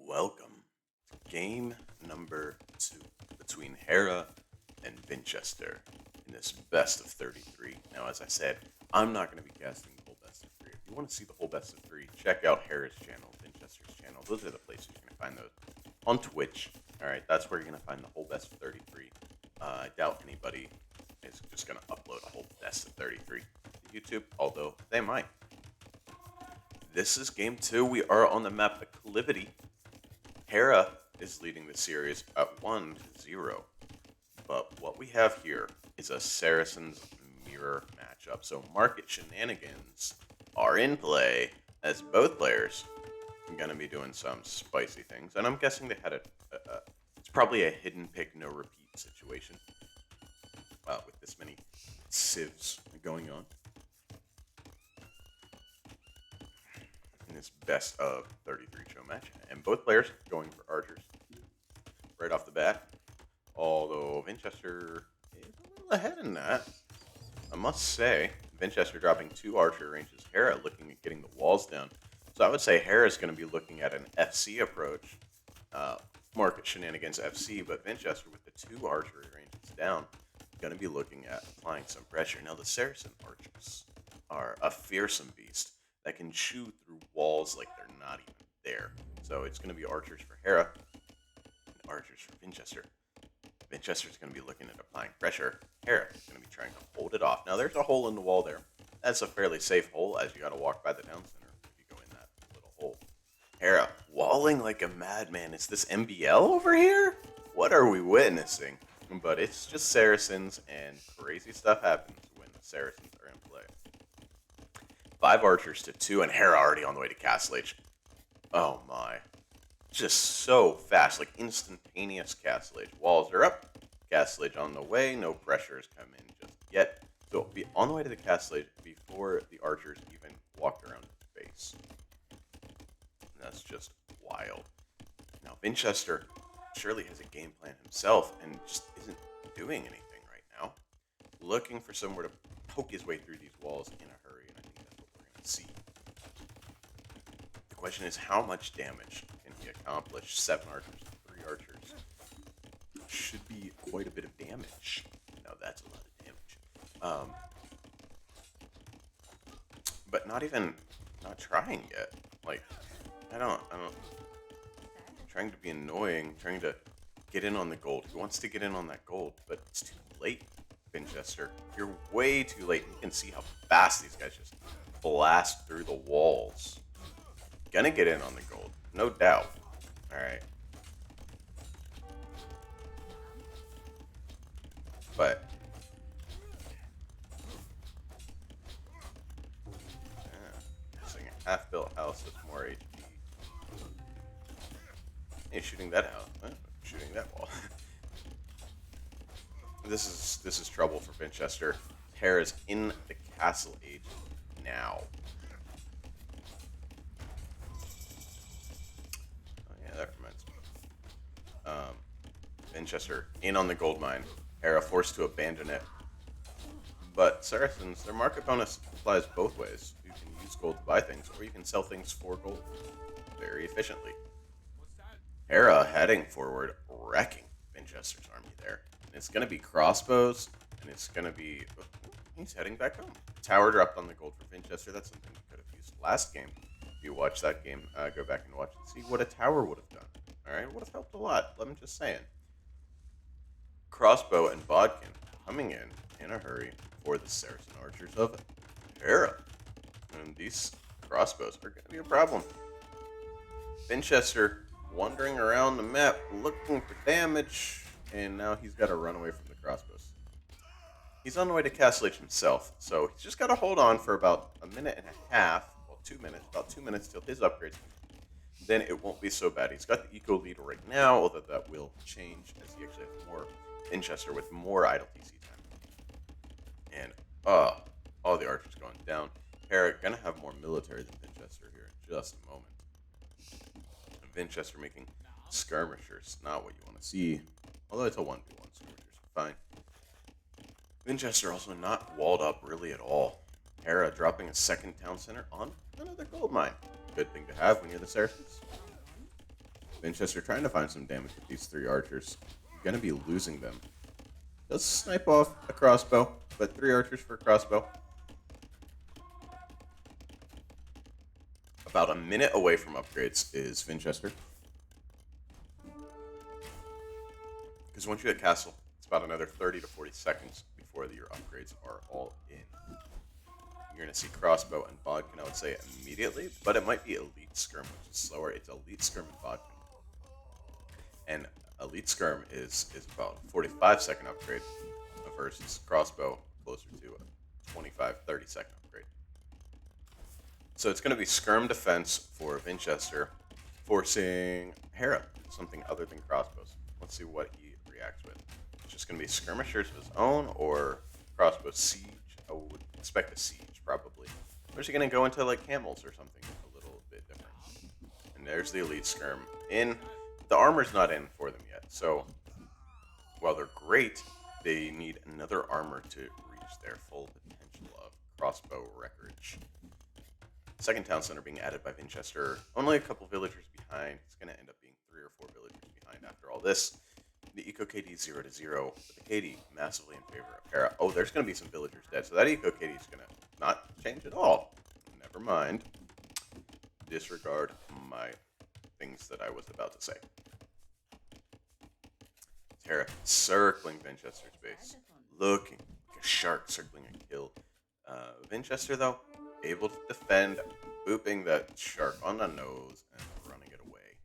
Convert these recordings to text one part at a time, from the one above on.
Welcome to game number 2 between Hera and Vinchester in this best of 33. Now, as I said, I'm not going to be casting the whole best of 3. If you want to see the whole best of 3, check out Hera's channel, Vinchester's channel. Those are the places you're going to find those. On Twitch, alright, that's where you're going to find the whole best of 33. I doubt anybody is just going to upload a whole best of 33 to YouTube, although they might. This is game 2. We are on the map Acclivity. Hera is leading the series at 1-0. But what we have here is a Saracen's mirror matchup. So market shenanigans are in play as both players are going to be doing some spicy things. And I'm guessing they had it's probably a hidden pick, no repeat situation with this many civs going on. In this best of 33 show match, and both players going for archers right off the bat. Although Vinchester is a little ahead in that, I must say. Vinchester dropping 2 archer ranges. Hera looking at getting the walls down. So I would say Hera is going to be looking at an FC approach, market shenanigans FC, but Vinchester with the 2 archery ranges down, going to be looking at applying some pressure. Now the Saracen archers are a fearsome beast that can chew through walls like they're not even there. So it's going to be archers for Hera and archers for Vinchester. Vinchester's going to be looking at applying pressure. Hera is going to be trying to hold it off. Now there's a hole in the wall there. That's a fairly safe hole as you got to walk by the down center if you go in that little hole. Hera walling like a madman. Is this MBL over here? What are we witnessing? But it's just Saracens, and crazy stuff happens when the Saracens are in play. 5 archers to 2, and Hera already on the way to Castle Age. Oh my. Just so fast, like instantaneous Castle Age. Walls are up, Castle Age on the way, no pressure has come in just yet. So it'll be on the way to the Castle Age before the archers even walked around his base. And that's just wild. Now Vinchester surely has a game plan himself and just isn't doing anything right now. Looking for somewhere to poke his way through these walls in a hurry, and I think that's what we're going to see. The question is, how much damage can he accomplish? 7 archers, 3 archers. Should be quite a bit of damage. Now that's a lot of damage. But not trying yet. Like, I don't, trying to be annoying, trying to get in on the gold. He wants to get in on that gold, but it's too late, Vinchester. You're way too late. You can see how fast these guys just blast through the walls. Gonna get in on the gold, no doubt. Alright. But using a half-built house with more HP. Hey, shooting that house. Shooting that wall. This is trouble for Vinchester. Hera's in the Castle Age now. Oh yeah, that reminds me. Vinchester in on the gold mine. Hera forced to abandon it. But Saracens, their market bonus applies both ways. You can use gold to buy things, or you can sell things for gold very efficiently. Hera heading forward, wrecking Vinchester's army there. And it's going to be crossbows, and it's going to be... Oh, he's heading back home. Tower dropped on the gold for Vinchester. That's something you could have used last game. If you watch that game, go back and watch and see what a tower would have done. Alright, would have helped a lot. I'm just saying. Crossbow and Bodkin coming in a hurry for the Saracen archers of Hera. And these crossbows are going to be a problem. Vinchester wandering around the map looking for damage, and now he's got to run away from the crossbows. He's on the way to Castle Age himself, so he's just got to hold on for about a minute and a half, well 2 minutes, about 2 minutes till his upgrades. Then it won't be so bad. He's got the eco lead right now, although that will change as he actually has more Vinchester with more idle TC time. And all the archers going down. Hera gonna have more military than Vinchester here in just a moment. Vinchester making skirmishers, not what you want to see. Although it's a 1v1 skirmishers, fine. Vinchester also not walled up really at all. Hera dropping a second town center on another gold mine. Good thing to have when you're the Saracens. Vinchester trying to find some damage with these 3 archers. Gonna be losing them. Does snipe off a crossbow, but 3 archers for a crossbow. About a minute away from upgrades is Vinchester. Because once you hit castle, it's about another 30 to 40 seconds before your upgrades are all in. You're going to see crossbow and bodkin, I would say, immediately, but it might be elite skirm, which is slower. It's elite skirm and bodkin. And elite skirm is about a 45-second upgrade versus crossbow closer to a 25, 30-second upgrade. So it's going to be skirm defense for Vinchester, forcing Hera something other than crossbows. Let's see what he reacts with. It's just going to be skirmishers of his own or crossbow siege. I would expect a siege probably. Or is he going to go into like camels or something a little bit different? And there's the elite skirm in. The armor's not in for them yet. So while they're great, they need another armor to reach their full potential of crossbow wreckage. Second town center being added by Vinchester. Only a couple villagers behind. It's going to end up being 3 or 4 villagers behind after all this. The eco KD 0 to 0, but the KD massively in favor of Hera. Oh, there's going to be some villagers dead, so that eco KD is going to not change at all. Never mind. Disregard my things that I was about to say. Hera circling Vinchester's base, looking like a shark circling a kill. Vinchester, though, able to defend, booping that shark on the nose and running it away.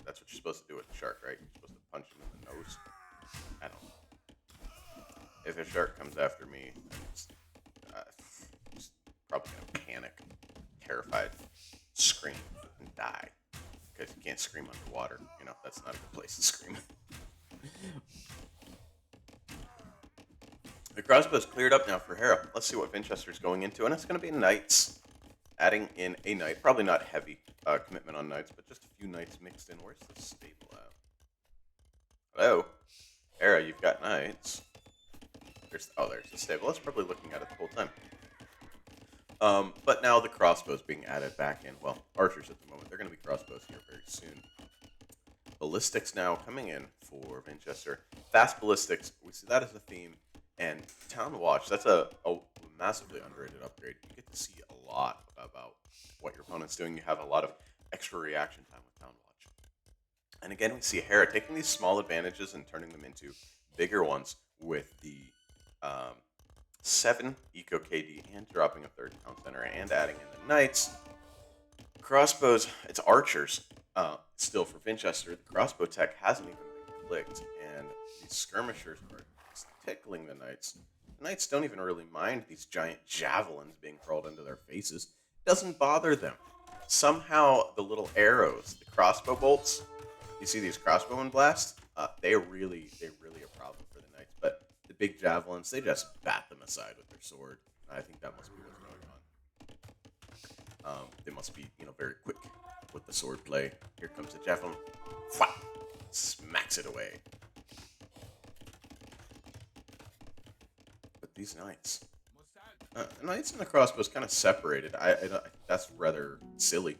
That's what you're supposed to do with a shark, right? You're supposed to punch him in the nose. I don't know. If a shark comes after me, I'm just probably going to panic, terrified, scream, and die. Because you can't scream underwater. You know, that's not a good place to scream. The crossbow's cleared up now for Hera. Let's see what Vinchester's going into. And it's going to be knights. Adding in a knight. Probably not heavy commitment on knights, but just a few knights mixed in. Where's the stable at? Hello? Hera, you've got knights. There's the stable. I was probably looking at it the whole time. But now the crossbow's being added back in. Well, archers at the moment. They're going to be crossbows here very soon. Ballistics now coming in for Vinchester. Fast ballistics. We see that as a theme. And Town Watch, that's a massively underrated upgrade. You get to see a lot about what your opponent's doing. You have a lot of extra reaction time with Town Watch. And again, we see Hera taking these small advantages and turning them into bigger ones with the 7 eco KD and dropping a 3rd town center and adding in the knights. Crossbows, it's archers still for Vinchester. The crossbow tech hasn't even been clicked, and these skirmishers are tickling the knights. The knights don't even really mind these giant javelins being hurled into their faces. It doesn't bother them. Somehow the little arrows, the crossbow bolts, you see these crossbowmen blast, they're really a problem for the knights. But the big javelins, they just bat them aside with their sword. I think that must be what's going on. They must be, very quick with the sword play. Here comes the javelin. Whap! Smacks it away. But these knights. Knights and the crossbows kind of separated. I that's rather silly.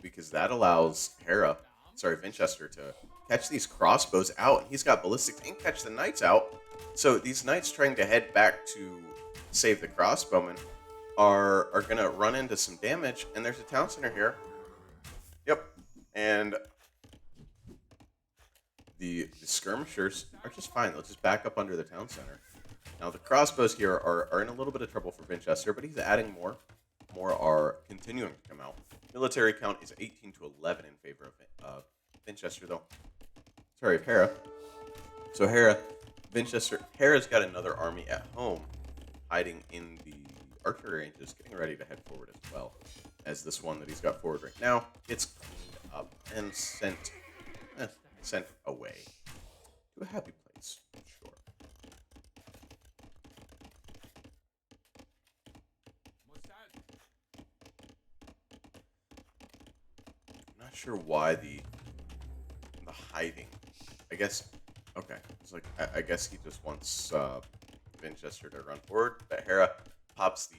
Because that allows Vinchester to catch these crossbows out. And he's got ballistics and catch the knights out. So these knights trying to head back to save the crossbowmen are going to run into some damage. And there's a town center here. Yep. And the skirmishers are just fine. They'll just back up under the town center. Now the crossbows here are in a little bit of trouble for Vinchester, but he's adding more. More are continuing to come out. Military count is 18 to 11 in favor of Vinchester, though. Sorry, of Hera. So Hera's got another army at home, hiding in the archery ranges, getting ready to head forward as well. As this one that he's got forward right now gets cleaned up and sent away to a happy place. Sure. I'm not sure why the hiding. I guess. Okay. It's like I guess he just wants Vinchester to run forward, but Hera pops the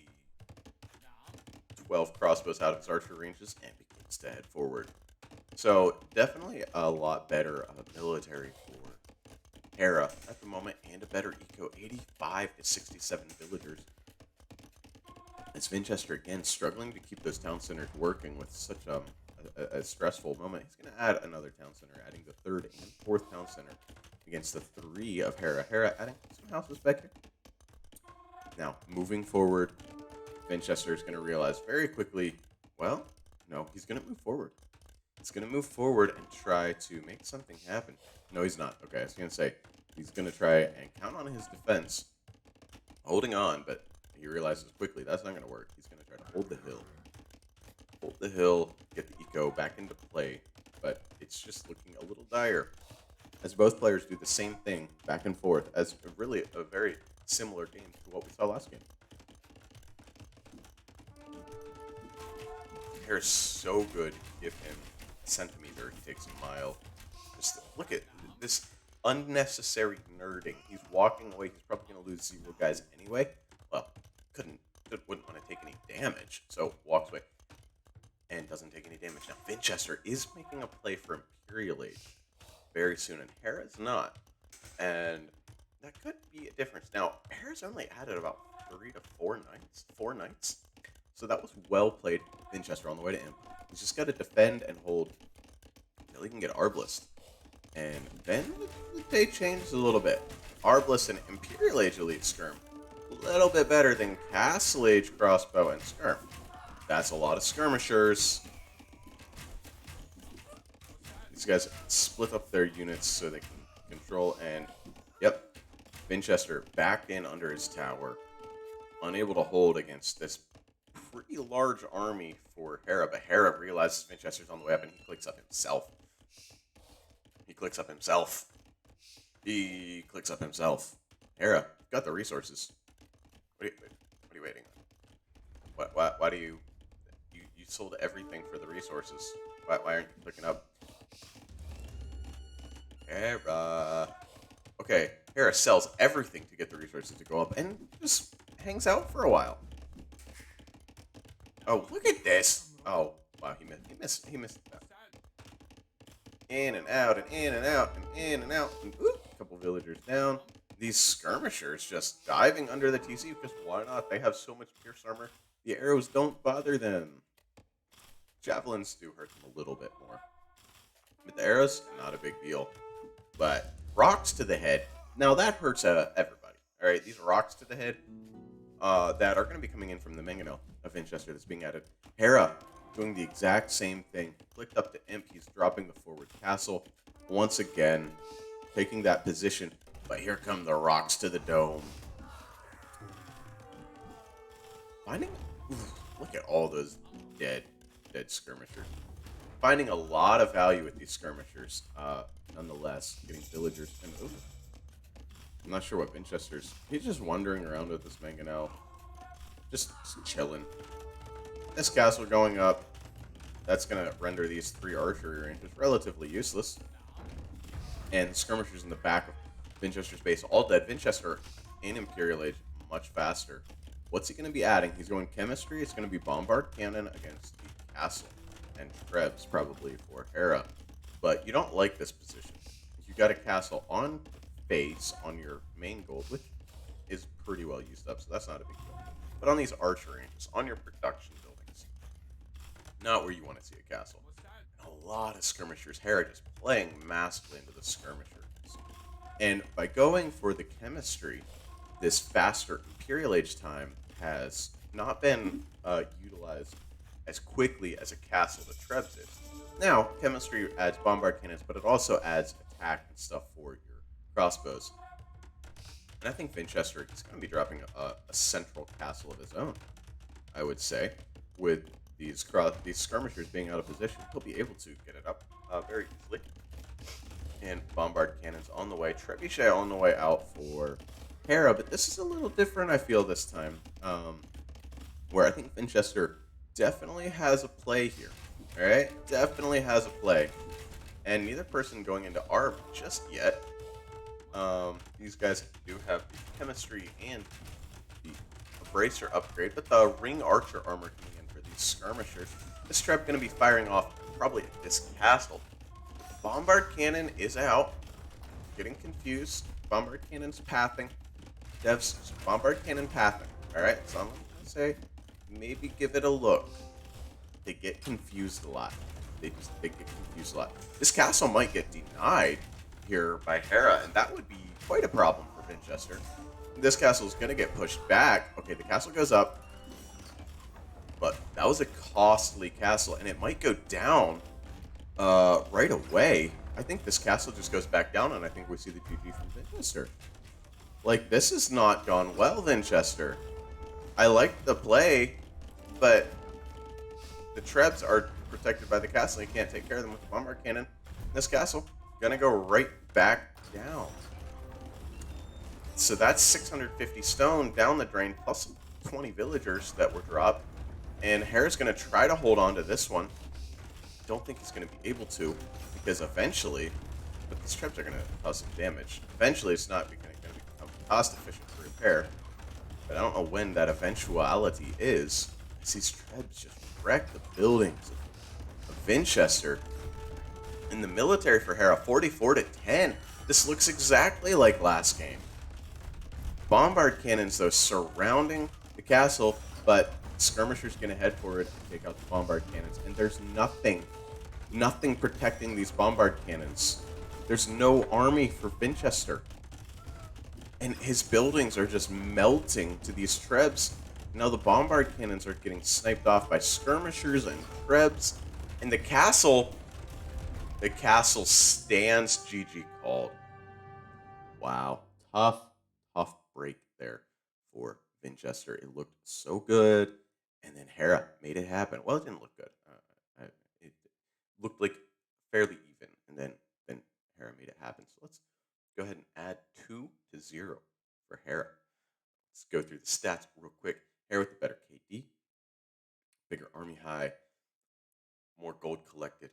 12 crossbows out of his archer ranges and begins to head forward. So definitely a lot better military for Hera at the moment, and a better eco, 85 to 67 villagers. As Vinchester again struggling to keep those town centers working with such a stressful moment, he's going to add another town center, adding the third and fourth town center against the three of Hera. Hera adding some houses back here. Now moving forward, Vinchester is going to realize very quickly, well, no, he's going to move forward. He's going to move forward and try to make something happen. No, he's not. Okay, I was going to say, he's going to try and count on his defense, holding on, but he realizes quickly that's not going to work. He's going to try to hold the hill. Hold the hill, get the eco back into play, but it's just looking a little dire as both players do the same thing back and forth, as really a very similar game to what we saw last game. Hair is so good. Give him a centimeter, he takes a mile. Just look at this unnecessary nerding. He's walking away. He's probably going to lose 0 guys anyway. Well, wouldn't want to take any damage, so walks away and doesn't take any damage. Now, Vinchester is making a play for Imperial Age very soon, and Hera's not. And that could be a difference. Now, Hera's only added about 3 to 4 knights. 4 knights. So that was well played. Vinchester on the way to Imp. He's just got to defend and hold until he can get Arbalest. And then the day changes a little bit. Arbalest and Imperial Age Elite Skirm. A little bit better than Castle Age Crossbow and Skirm. That's a lot of skirmishers. These guys split up their units so they can control. And, yep, Vinchester backed in under his tower. Unable to hold against this pretty large army for Hera, but Hera realizes Vinchester's on the way up, and he clicks up himself. He clicks up himself. Hera, you've got the resources. What are you waiting on? Why do you sold everything for the resources? Why aren't you clicking up? Hera. Okay, Hera sells everything to get the resources to go up, and just hangs out for a while. Oh, look at this. Oh, wow, he missed that. In and out, and in and out, and in and out. And, a couple villagers down. These skirmishers just diving under the TC, because why not? They have so much pierce armor. The arrows don't bother them. Javelins do hurt them a little bit more. But the arrows, not a big deal. But rocks to the head. Now that hurts everybody. Alright, these rocks to the head that are going to be coming in from the Mangonel of Vinchester that's being added. Hera doing the exact same thing. Clicked up to Imp. He's dropping the forward castle. Once again, taking that position. But here come the rocks to the dome. Look at all those dead skirmishers. Finding a lot of value with these skirmishers. Nonetheless, getting villagers. And I'm not sure what Vinchester's. He's just wandering around with this Mangonel. Just chilling. This castle going up. That's going to render these 3 archery ranges relatively useless. And skirmishers in the back of Vinchester's base, all dead. Vinchester in Imperial Age, much faster. What's he going to be adding? He's going chemistry. It's going to be bombard cannon against the castle. And Krebs probably for Hera. But you don't like this position. You got a castle on base on your main gold, which is pretty well used up, so that's not a big deal. But on these archer ranges, on your production buildings, not where you want to see a castle. And a lot of skirmishers. Hera just playing massively into the skirmishers. And by going for the chemistry, this faster Imperial Age time has not been utilized as quickly as a castle that Trebs is. Now, chemistry adds bombard cannons, but it also adds attack and stuff for your crossbows. And I think Vinchester is going to be dropping a central castle of his own, I would say. With these skirmishers being out of position, he'll be able to get it up very easily. And bombard cannons on the way. Trebuchet on the way out for Hera, but this is a little different, I feel, this time. Where I think Vinchester definitely has a play here. Alright? Definitely has a play. And neither person going into ARB just yet. These guys do have the chemistry and the bracer upgrade, but the ring archer armor coming in for these skirmishers. This trap going to be firing off probably at this castle. Bombard cannon is out. Getting confused. Bombard cannon's pathing. Devs, bombard cannon pathing. All right, so I'm gonna say maybe give it a look. They get confused a lot. They get confused a lot. This castle might get denied here by Hera, and that would be quite a problem for Vinchester. This castle is going to get pushed back. Okay, the castle goes up, but that was a costly castle, and it might go down right away. I think this castle just goes back down, and I think we see the GG from Vinchester. Like, this has not gone well, Vinchester. I like the play, but the Trebs are protected by the castle. You can't take care of them with the bombard cannon. This castle gonna go right back down. So that's 650 stone down the drain, plus some 20 villagers that were dropped. And Hera's gonna try to hold on to this one. Don't think he's gonna be able to, because eventually, but these Trebs are gonna cause some damage. Eventually, it's not gonna become cost efficient to repair. But I don't know when that eventuality is. These Trebs just wreck the buildings of Vinchester. In the military for Hera, 44-10. This looks exactly like last game. Bombard cannons, though, surrounding the castle, but skirmishers going to head forward and take out the bombard cannons. And there's nothing protecting these bombard cannons. There's no army for Vinchester. And his buildings are just melting to these Trebs. Now the bombard cannons are getting sniped off by skirmishers and Trebs. And the castle stands. GG called. Wow. Tough break there for Vinchester. It looked so good. And then Hera made it happen. Well, it didn't look good. It looked like fairly even. And then Hera made it happen. So let's go ahead and add 2-0 for Hera. Let's go through the stats real quick. Hera with the better KD, bigger army high, more gold collected,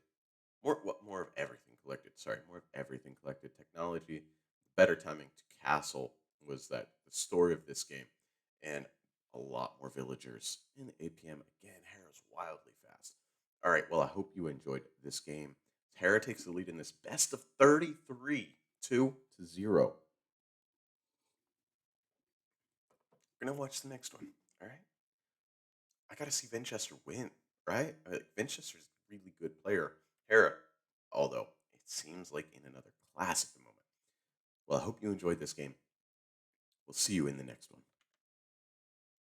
more of everything collected. Sorry, more of everything collected. Technology, better timing to castle was that the story of this game, and a lot more villagers in the APM. Again, Hera's wildly fast. All right, well, I hope you enjoyed this game. Hera takes the lead in this best of 33, 2-0. We're gonna watch the next one. All right. I gotta see Vinchester win, right? Vinchester's a really good player. Hera, although it seems like in another class at the moment. Well, I hope you enjoyed this game. We'll see you in the next one.